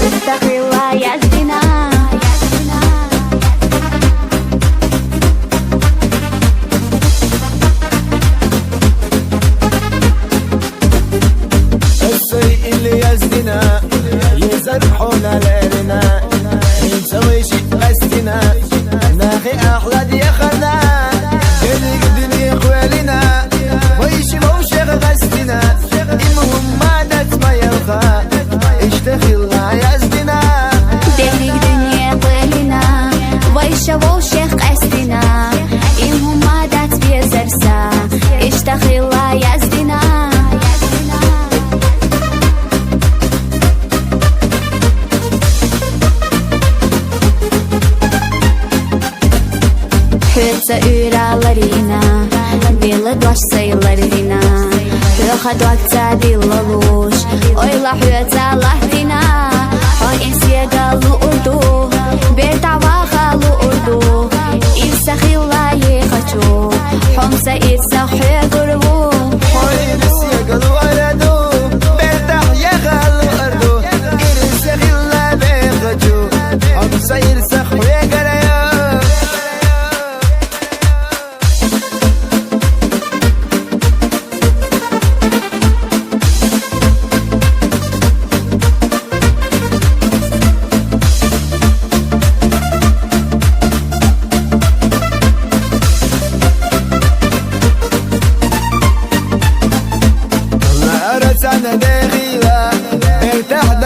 استغفر يا زنا. السيء اللي يزدنا يزرحونا ليلنا نسوي شي قصدنا ناخي احلى ديخنا يلي الدنيا خوالنا ويشي موشي غسدنا المهم ما دات ما يبقى اشتغل الله يزدنا دلك دنيا خوالنا ويشي موشي قصدنا المهم ما دات بيزرسا اشتغل الله يزدنا. Hütsa üralarina, dili doş sayılarina. Hüha dokta dilla luş, oyla hütsa lahtina. O insiye galu urdu, bir dava galu urdu. İrsa khillayi khachu, humsa irsa hügurvu. O insiye galu aradu, bir dava galu urdu. İrsa khillayi khachu, humsa irsa hügurvu. أنا داخلة ارتحت